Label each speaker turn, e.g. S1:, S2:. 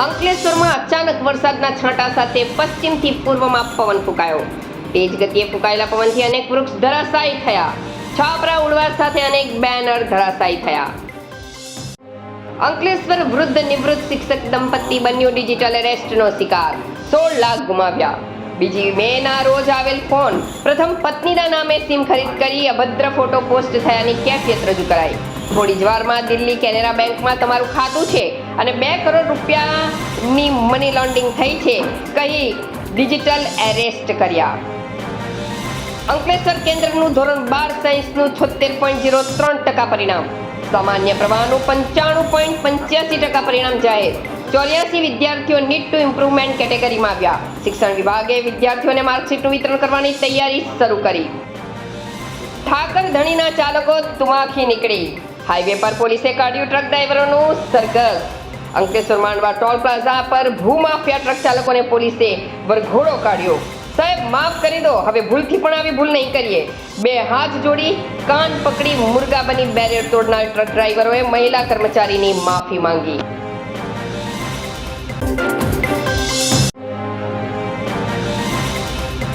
S1: અંકલેશ્વરમાં અચાનક વરસાદના છાંટા સાથે પશ્ચિમથી પૂર્વમાં પવન ફૂંકાયો. તેજ ગતિએ ફૂંકાયેલા પવનથી અનેક વૃક્ષ ધરાશાયી થયા. છાપરા ઉડવા સાથે અનેક બેનર ધરાશાયી થયા. અંકલેશ્વર વૃદ્ધ નિવૃત્ત શિક્ષક દંપતી બન્યું ડિજિટલ એરેસ્ટનો શિકાર. 16 લાખ ગુમાવ્યા. બીજી મેના રોજ આવેલ ફોન. પ્રથમ પત્નીના નામે સિમ ખરીદ કરી અભદ્ર ફોટો પોસ્ટ થયાની કેફિયત રજૂ કરાઈ. થોડી જ વારમાં દિલ્હી કેનેરા બેંકમાં તમારું ખાતું છે અને 2 કરોડ રૂપિયાની મની લોન્ડરિંગ થઈ છે કહી ડિજિટલ એરેસ્ટ કર્યા. અંકલેશ્વર કેન્દ્રનું ધોરણ 12 સાયન્સનું 76.03% પરિણામ. સામાન્ય પ્રવાહનું 95.85% પરિણામ જાહેર. 84 વિદ્યાર્થીઓ નીડ ટુ ઇમ્પ્રુવમેન્ટ કેટેગરીમાં આવ્યા. શિક્ષણ વિભાગે વિદ્યાર્થીઓને માર્કશીટનું વિતરણ કરવાની તૈયારી શરૂ કરી. ઠાકર ધણીના ચાલકો તુમાખી નીકળી. હાઈવે પર પોલીસે કાઢ્યું ટ્રક ડ્રાઈવરોનું સરઘસ. અંકલેશ્વર માંડવા ટોલ પ્લાઝા પર ભૂમાફિયા ટ્રક ચાલકોને પોલીસે વરઘોડો કાઢ્યો. સાહેબ માફ કરી દો, હવે ભૂલથી પણ આવી ભૂલ નહીં કરીએ. 2 હાથ જોડી કાન પકડી મુર્ગા બની બેરિયર તોડનાર ટ્રક ડ્રાઈવરોએ મહિલા કર્મચારીની માફી માંગી.